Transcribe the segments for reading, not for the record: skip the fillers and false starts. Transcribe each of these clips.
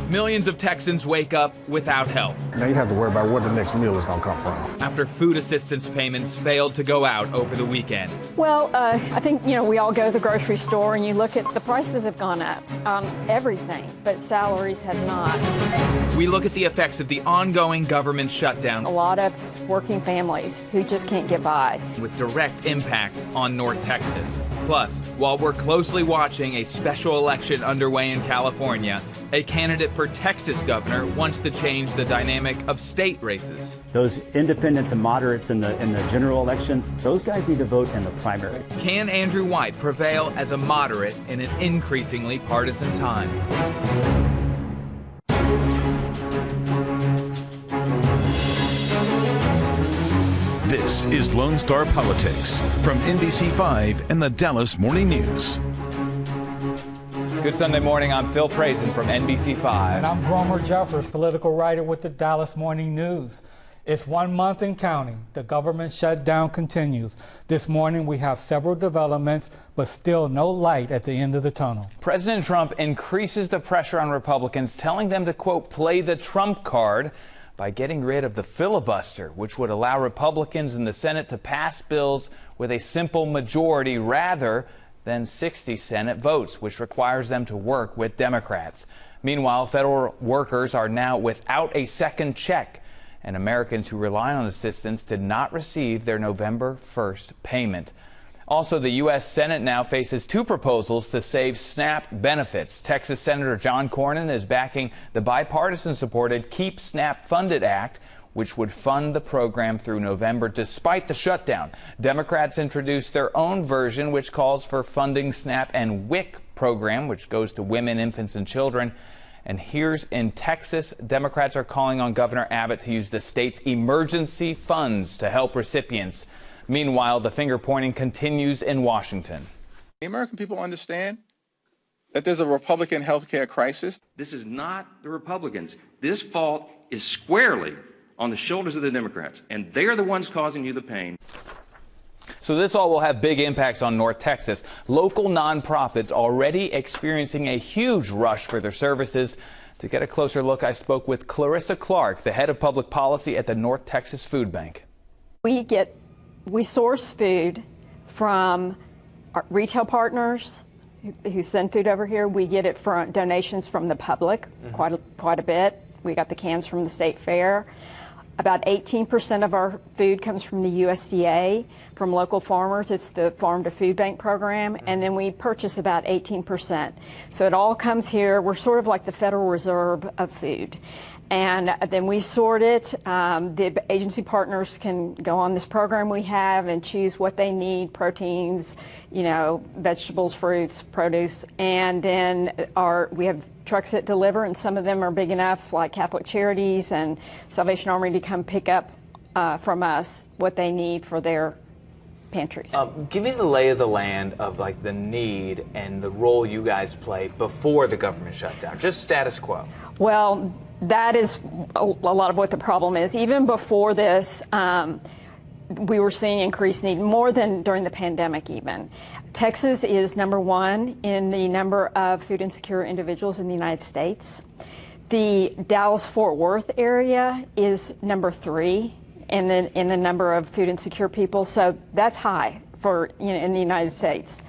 Millions of Texans wake up without help. Now you have to worry about where the next meal is going to come from. After food assistance payments failed to go out over the weekend. Well, I think, we all go to the grocery store and you look at the prices have gone up on everything, but salaries have not. We look at the effects of the ongoing government shutdown. A lot of working families who just can't get by. With direct impact on North Texas. Plus, while we're closely watching a special election underway in California, a candidate for Texas governor wants to change the dynamic of state races. Those independents and moderates in the general election, those guys need to vote in the primary. Can Andrew White prevail as a moderate in an increasingly partisan time? This is Lone Star Politics from NBC5 and the Dallas Morning News. Good Sunday morning. I'm Phil Prazen from NBC5. And I'm Gromer Jeffers, political writer with the Dallas Morning News. It's 1 month and counting. The government shutdown continues. This morning we have several developments, but still no light at the end of the tunnel. President Trump increases the pressure on Republicans, telling them to, quote, play the Trump card by getting rid of the filibuster, which would allow Republicans in the Senate to pass bills with a simple majority rather than 60 Senate votes, which requires them to work with Democrats. Meanwhile, federal workers are now without a second check, and Americans who rely on assistance did not receive their November 1st payment. Also, the U.S. Senate now faces two proposals to save SNAP benefits. Texas Senator John Cornyn is backing the bipartisan-supported Keep SNAP Funded Act, which would fund the program through November despite the shutdown. Democrats introduced their own version, which calls for funding SNAP and WIC program, which goes to women, infants, and children. And here's in Texas, Democrats are calling on Governor Abbott to use the state's emergency funds to help recipients. Meanwhile, the finger-pointing continues in Washington. The American people understand that there's a Republican health care crisis. This is not the Republicans. This fault is squarely on the shoulders of the Democrats, and they're the ones causing you the pain. So this all will have big impacts on North Texas. Local nonprofits already experiencing a huge rush for their services. To get a closer look, I spoke with Clarissa Clark, the head of public policy at the North Texas Food Bank. We source food from our retail partners who send food over here. We get it from donations from the public, quite a bit. We got the cans from the state fair. About 18% of our food comes from the USDA, from local farmers. It's the Farm to Food Bank program, and then we purchase about 18%. So it all comes here. We're sort of like the Federal Reserve of food. And then we sort it. The agency partners can go on this program we have and choose what they need, proteins, vegetables, fruits, produce. And then we have trucks that deliver, and some of them are big enough, like Catholic Charities and Salvation Army, to come pick up from us what they need for their pantries. Give me the lay of the land of the need and the role you guys play before the government shutdown, just status quo. Well, that is a lot of what the problem is. Even before this, we were seeing increased need, more than during the pandemic even. Texas is #1 in the number of food insecure individuals in the United States. The Dallas-Fort Worth area is #3 in the number of food insecure people, so that's high for in the United States.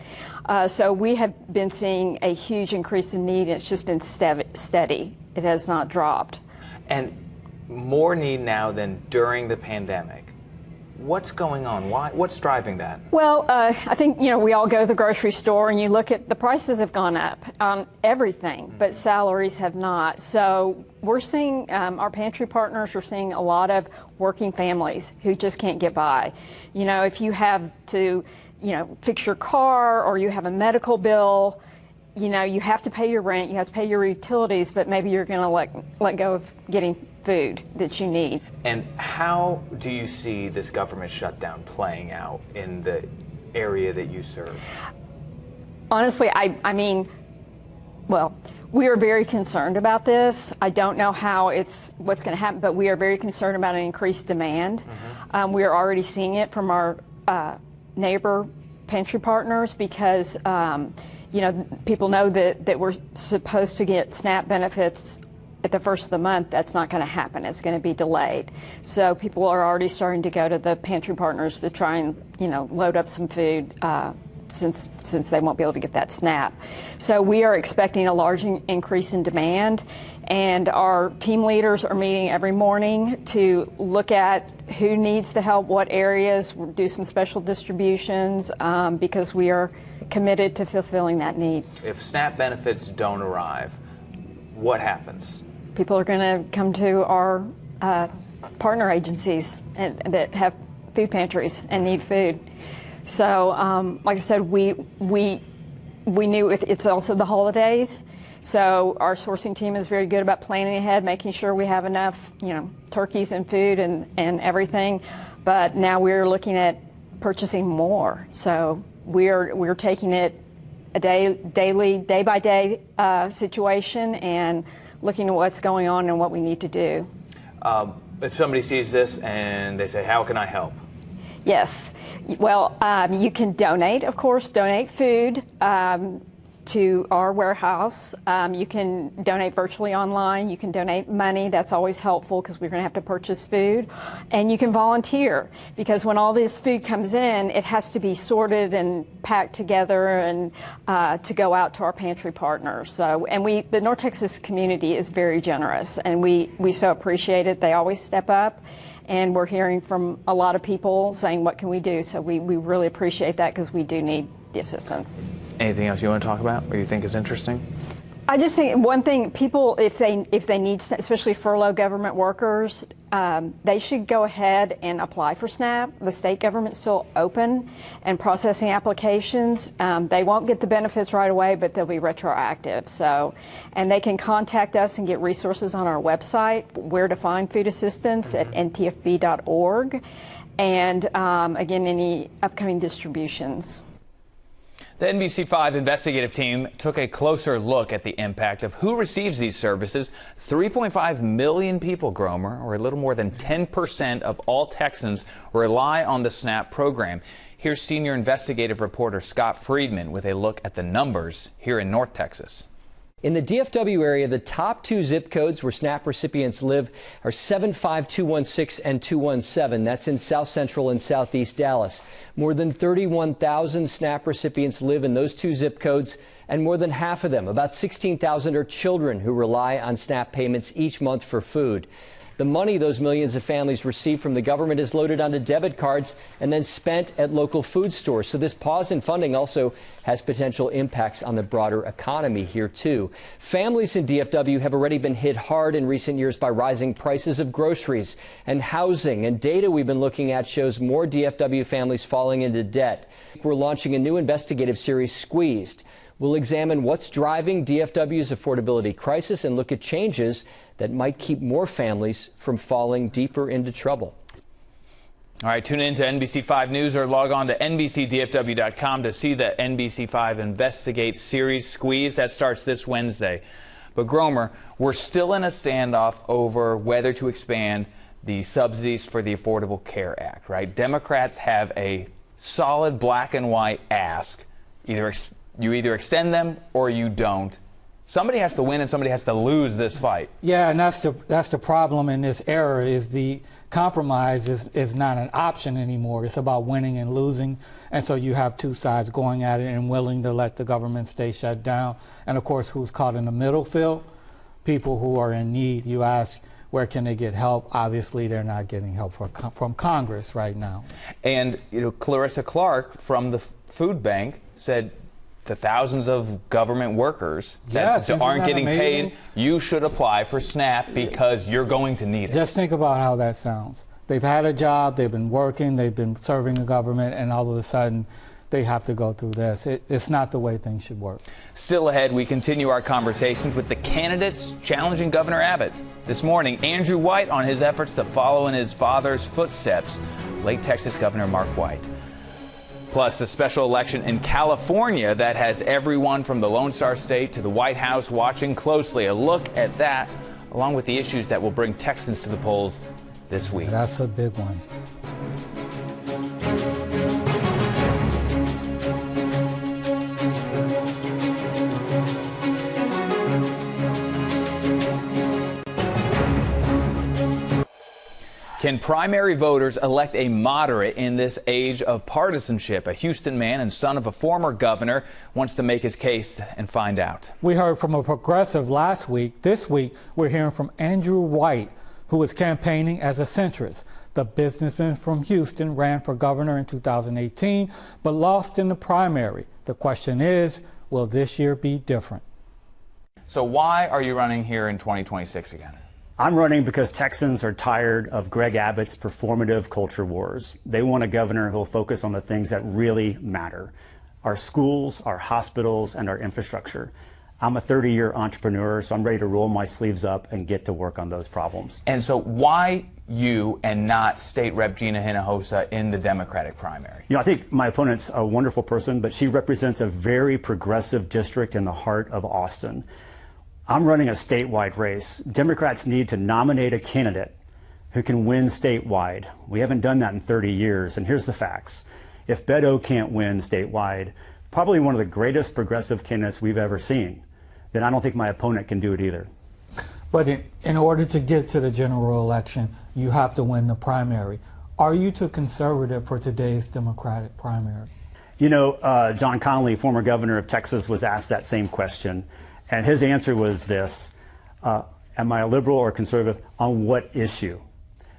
So we have been seeing a huge increase in need, and it's just been steady. It has not dropped. And more need now than during the pandemic. What's going on? Why? What's driving that? Well, I think, we all go to the grocery store and you look at the prices have gone up on everything, but salaries have not. So we're seeing our pantry partners, we're seeing a lot of working families who just can't get by. If you have to, fix your car or you have a medical bill, you have to pay your rent, you have to pay your utilities, but maybe you're going to let go of getting food that you need. And how do you see this government shutdown playing out in the area that you serve? Honestly, we are very concerned about this. I don't know what's going to happen, but we are very concerned about an increased demand. We are already seeing it from our neighbor pantry partners because people know that we're supposed to get SNAP benefits at the first of the month, that's not going to happen. It's going to be delayed. So people are already starting to go to the pantry partners to try and, load up some food since they won't be able to get that SNAP. So we are expecting a large increase in demand, and our team leaders are meeting every morning to look at who needs the help, what areas, do some special distributions, because we are committed to fulfilling that need. If SNAP benefits don't arrive, what happens? People are going to come to our partner agencies that have food pantries and need food. So, like I said, we knew it's also the holidays. So our sourcing team is very good about planning ahead, making sure we have enough, turkeys and food and everything. But now we're looking at purchasing more. So we're taking it a day by day situation and looking at what's going on and what we need to do. If somebody sees this and they say, "How can I help?" Yes. Well, you can donate, of course, donate food to our warehouse. You can donate virtually online. You can donate money. That's always helpful because we're going to have to purchase food. And you can volunteer, because when all this food comes in, it has to be sorted and packed together and to go out to our pantry partners. So, and the North Texas community is very generous, and we so appreciate it. They always step up. And we're hearing from a lot of people saying, what can we do? So we really appreciate that, because we do need the assistance. Anything else you want to talk about or you think is interesting? I just think one thing, people, if they need, especially furloughed government workers, they should go ahead and apply for SNAP. The state government's still open and processing applications. They won't get the benefits right away, but they'll be retroactive. So, and they can contact us and get resources on our website, where to find food assistance at ntfb.org, and again, any upcoming distributions. The NBC5 investigative team took a closer look at the impact of who receives these services. 3.5 million people, Gromer, or a little more than 10% of all Texans, rely on the SNAP program. Here's senior investigative reporter Scott Friedman with a look at the numbers here in North Texas. In the DFW area, the top two zip codes where SNAP recipients live are 75216 and 217. That's in South Central and Southeast Dallas. More than 31,000 SNAP recipients live in those two zip codes, and more than half of them, about 16,000, are children who rely on SNAP payments each month for food. The money those millions of families receive from the government is loaded onto debit cards and then spent at local food stores. So this pause in funding also has potential impacts on the broader economy here, too. Families in DFW have already been hit hard in recent years by rising prices of groceries and housing. And data we've been looking at shows more DFW families falling into debt. We're launching a new investigative series, Squeezed. We'll examine what's driving DFW's affordability crisis and look at changes that might keep more families from falling deeper into trouble. All right, tune in to NBC5 News or log on to nbcdfw.com to see the NBC5 Investigate series, Squeeze. That starts this Wednesday. But Gromer, we're still in a standoff over whether to expand the subsidies for the Affordable Care Act, right? Democrats have a solid black and white ask. You either extend them or you don't. Somebody has to win and somebody has to lose this fight. Yeah, and that's the problem in this era, is the compromise is not an option anymore. It's about winning and losing. And so you have two sides going at it and willing to let the government stay shut down. And of course, who's caught in the middle field? People who are in need. You ask, where can they get help? Obviously, they're not getting help from Congress right now. And Clarissa Clark from the food bank said, the thousands of government workers that aren't getting paid, you should apply for SNAP because you're going to need it. Just think about how that sounds. They've had a job, they've been working, they've been serving the government, and all of a sudden they have to go through this. It's not the way things should work. Still ahead, we continue our conversations with the candidates challenging Governor Abbott. This morning, Andrew White on his efforts to follow in his father's footsteps, late Texas Governor Mark White. Plus, the special election in California that has everyone from the Lone Star State to the White House watching closely. A look at that, along with the issues that will bring Texans to the polls this week. That's a big one. Can primary voters elect a moderate in this age of partisanship? A Houston man and son of a former governor wants to make his case and find out. We heard from a progressive last week. This week, we're hearing from Andrew White, who is campaigning as a centrist. The businessman from Houston ran for governor in 2018, but lost in the primary. The question is, will this year be different? So why are you running here in 2026 again? I'm running because Texans are tired of Greg Abbott's performative culture wars. They want a governor who will focus on the things that really matter: our schools, our hospitals, and our infrastructure. I'm a 30-year entrepreneur, so I'm ready to roll my sleeves up and get to work on those problems. And so why you and not State Rep Gina Hinojosa in the Democratic primary? You know, I think my opponent's a wonderful person, but she represents a very progressive district in the heart of Austin. I'm running a statewide race. Democrats need to nominate a candidate who can win statewide. We haven't done that in 30 years, and here's the facts. If Beto can't win statewide, probably one of the greatest progressive candidates we've ever seen, then I don't think my opponent can do it either. But in order to get to the general election, you have to win the primary. Are you too conservative for today's Democratic primary? You know, John Connally, former governor of Texas, was asked that same question. And his answer was this: am I a liberal or conservative on what issue?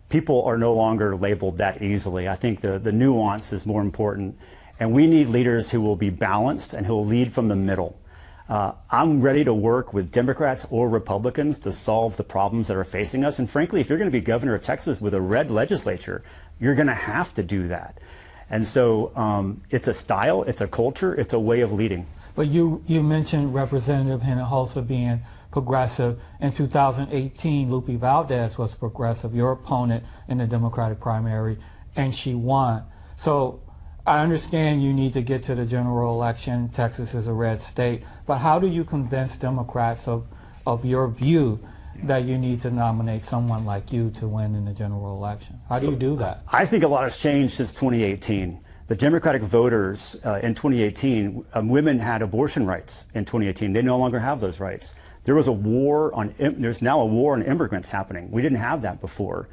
People are no longer labeled that easily. I think the nuance is more important. And we need leaders who will be balanced and who will lead from the middle. I'm ready to work with Democrats or Republicans to solve the problems that are facing us. And frankly, if you're going to be governor of Texas with a red legislature, you're going to have to do that. And so it's a style, it's a culture, it's a way of leading. But you mentioned Representative Hinojosa being progressive. In 2018, Lupe Valdez was progressive, your opponent in the Democratic primary, and she won. So I understand you need to get to the general election. Texas is a red state. But how do you convince Democrats of your view that you need to nominate someone like you to win in the general election? How do you do that? I think a lot has changed since 2018. The Democratic voters in 2018, women had abortion rights in 2018. They no longer have those rights. There's now a war on immigrants happening. We didn't have that before.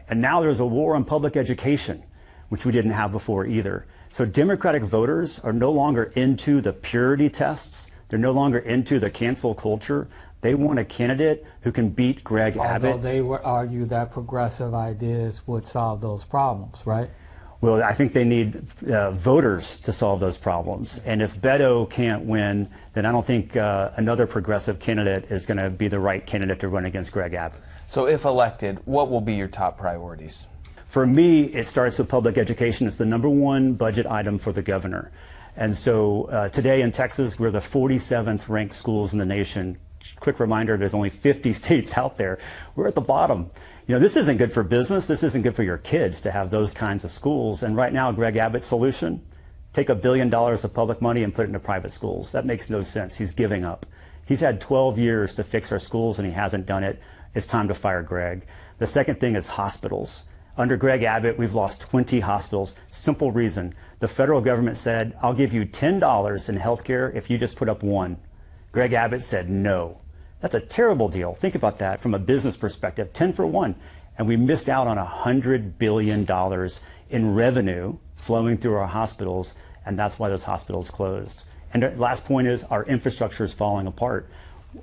And now there's a war on public education, which we didn't have before either. So Democratic voters are no longer into the purity tests. They're no longer into the cancel culture. They want a candidate who can beat Greg Abbott. Although they would argue that progressive ideas would solve those problems, right? Well, I think they need voters to solve those problems. And if Beto can't win, then I don't think another progressive candidate is going to be the right candidate to run against Greg Abbott. So if elected, what will be your top priorities? For me, it starts with public education. It's the #1 budget item for the governor. And so today in Texas, we're the 47th ranked schools in the nation. Quick reminder, there's only 50 states out there. We're at the bottom. You know, this isn't good for business. This isn't good for your kids to have those kinds of schools. And right now, Greg Abbott's solution, take $1 billion of public money and put it into private schools. That makes no sense. He's giving up. He's had 12 years to fix our schools and he hasn't done it. It's time to fire Greg. The second thing is hospitals. Under Greg Abbott, we've lost 20 hospitals. Simple reason. The federal government said, I'll give you $10 in health care if you just put up one. Greg Abbott said no. That's a terrible deal. Think about that from a business perspective, 10 for 1. And we missed out on $100 billion in revenue flowing through our hospitals, and that's why those hospitals closed. And the last point is our infrastructure is falling apart.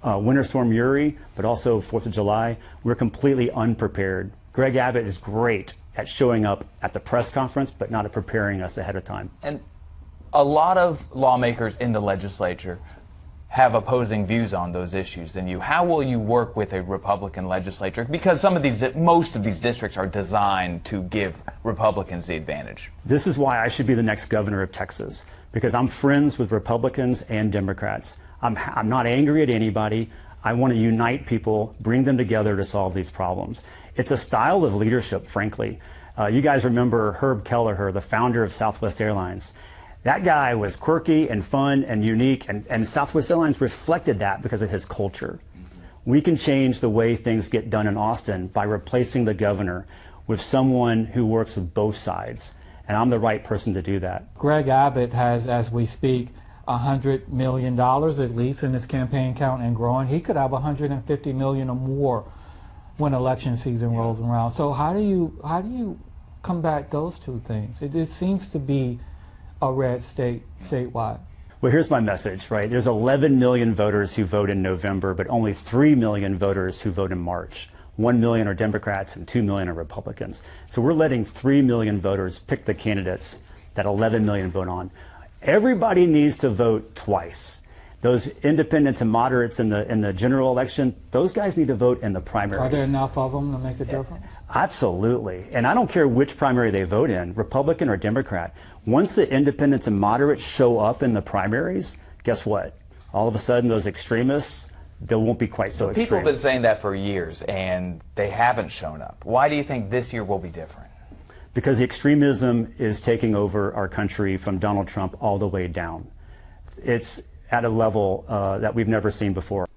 Winter Storm Uri, but also 4th of July, we're completely unprepared. Greg Abbott is great at showing up at the press conference, but not at preparing us ahead of time. And a lot of lawmakers in the legislature have opposing views on those issues than you. How will you work with a Republican legislature? Because most of these districts are designed to give Republicans the advantage. This is why I should be the next governor of Texas, because I'm friends with Republicans and Democrats. I'm not angry at anybody. I want to unite people, bring them together to solve these problems. It's a style of leadership, frankly. You guys remember Herb Kelleher, the founder of Southwest Airlines. That guy was quirky and fun and unique, and Southwest Airlines reflected that because of his culture. We can change the way things get done in Austin by replacing the governor with someone who works with both sides, and I'm the right person to do that. Greg Abbott has, as we speak, $100 million at least in his campaign account and growing. He could have $150 million or more. when election season rolls around. So how do you combat those two things? It seems to be a red statewide. Well, here's my message, right? There's 11 million voters who vote in November, but only 3 million voters who vote in March. 1 million are Democrats and 2 million are Republicans. So we're letting 3 million voters pick the candidates that 11 million vote on. Everybody needs to vote twice. Those independents and moderates in the general election, those guys need to vote in the primaries. Are there enough of them to make a difference? Absolutely. And I don't care which primary they vote in, Republican or Democrat. Once the independents and moderates show up in the primaries, guess what? All of a sudden, those extremists, they won't be quite so extreme. People have been saying that for years, and they haven't shown up. Why do you think this year will be different? Because the extremism is taking over our country from Donald Trump all the way down. It's at a level that we've never seen before.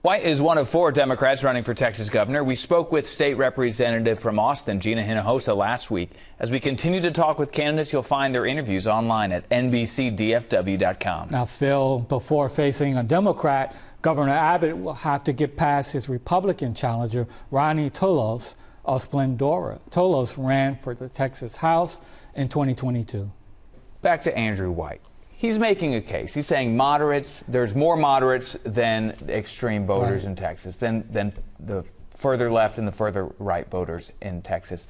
White is one of 4 Democrats running for Texas governor. We spoke with State Representative from Austin, Gina Hinojosa, last week. As we continue to talk with candidates, you'll find their interviews online at nbcdfw.com. Now, Phil, before facing a Democrat, Governor Abbott will have to get past his Republican challenger, Ronnie Tolos of Splendora. Tolos ran for the Texas House in 2022. Back to Andrew White. He's making a case. He's saying moderates, there's more moderates than extreme voters in Texas, than the further left and the further right voters in Texas.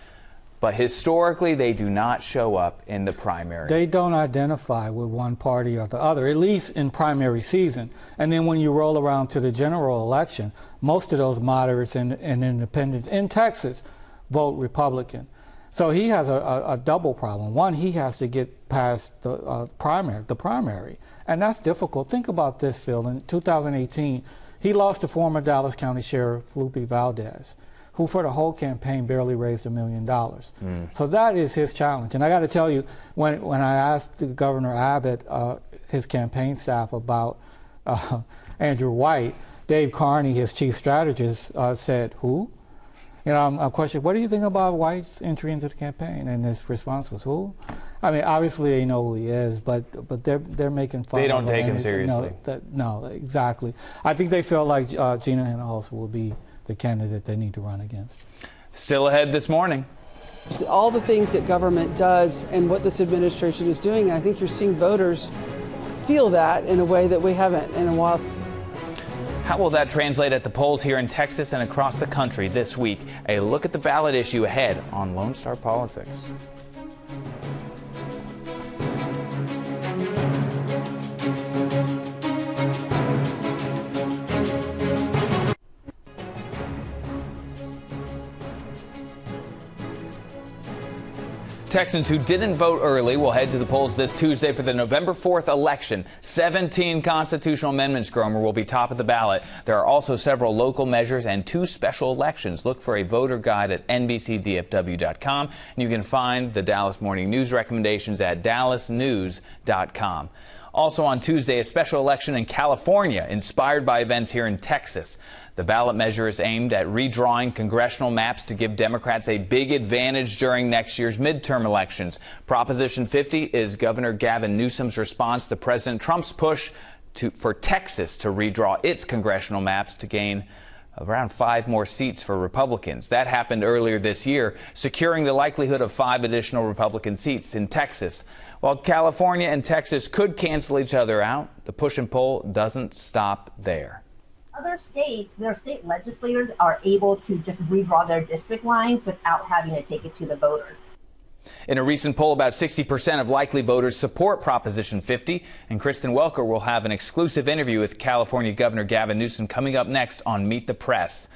But historically, they do not show up in the primary. They don't identify with one party or the other, at least in primary season. And then when you roll around to the general election, most of those moderates and independents in Texas vote Republican. So he has a double problem. One, he has to get past the primary, and that's difficult. Think about this, Phil. In 2018, he lost to former Dallas County Sheriff Lupe Valdez, who for the whole campaign barely raised $1 million. So that is his challenge. And I got to tell you, when I asked Governor Abbott, his campaign staff, about Andrew White, Dave Carney, his chief strategist, said, "Who?" You know, I'm questioning, what do you think about White's entry into the campaign? And his response was, "Who?" I mean, obviously they know who he is, but they're making fun of him. They don't take him seriously. No, exactly. I think they feel like Gina Hinojosa will be the candidate they need to run against. Still ahead this morning. All the things that government does and what this administration is doing, I think you're seeing voters feel that in a way that we haven't in a while. How will that translate at the polls here in Texas and across the country this week? A look at the ballot issue ahead on Lone Star Politics. Texans who didn't vote early will head to the polls this Tuesday for the November 4th election. 17 constitutional amendments, Gromer, will be top of the ballot. There are also several local measures and 2 special elections. Look for a voter guide at nbcdfw.com. And you can find the Dallas Morning News recommendations at dallasnews.com. Also on Tuesday, a special election in California inspired by events here in Texas. The ballot measure is aimed at redrawing congressional maps to give Democrats a big advantage during next year's midterm elections. Proposition 50 is Governor Gavin Newsom's response to President Trump's push for Texas to redraw its congressional maps to gain around 5 more seats for Republicans. That happened earlier this year, securing the likelihood of 5 additional Republican seats in Texas. While California and Texas could cancel each other out, the push and pull doesn't stop there. Other states, their state legislators are able to just redraw their district lines without having to take it to the voters. In a recent poll, about 60% of likely voters support Proposition 50, and Kristen Welker will have an exclusive interview with California Governor Gavin Newsom coming up next on Meet the Press.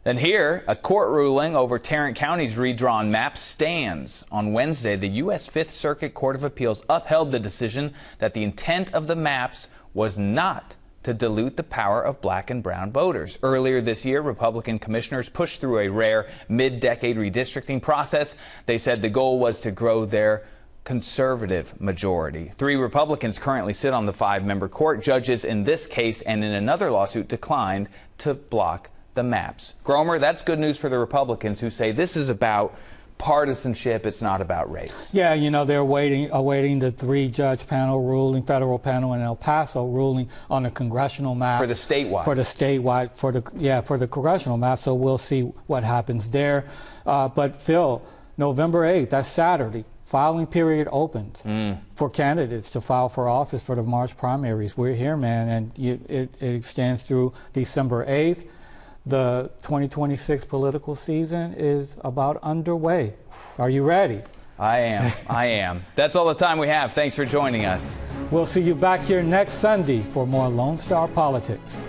And here, a court ruling over Tarrant County's redrawn map stands. On Wednesday, the U.S. Fifth Circuit Court of Appeals upheld the decision that the intent of the maps was not to dilute the power of black and brown voters. Earlier this year, Republican commissioners pushed through a rare mid-decade redistricting process. They said the goal was to grow their conservative majority. 3 Republicans currently sit on the 5-member court. Judges in this case and in another lawsuit declined to block the maps. Gromer, that's good news for the Republicans who say this is about partisanship. It's not about race. Yeah, you know, they're awaiting the 3-judge panel ruling, federal panel in El Paso ruling on the congressional map. For the statewide. For the congressional map. So we'll see what happens there. But Phil, November 8th, that's Saturday. Filing period opens for candidates to file for office for the March primaries. We're here, man, and it extends through December 8th. The 2026 political season is about underway. Are you ready? I am. I am. That's all the time we have. Thanks for joining us. We'll see you back here next Sunday for more Lone Star Politics.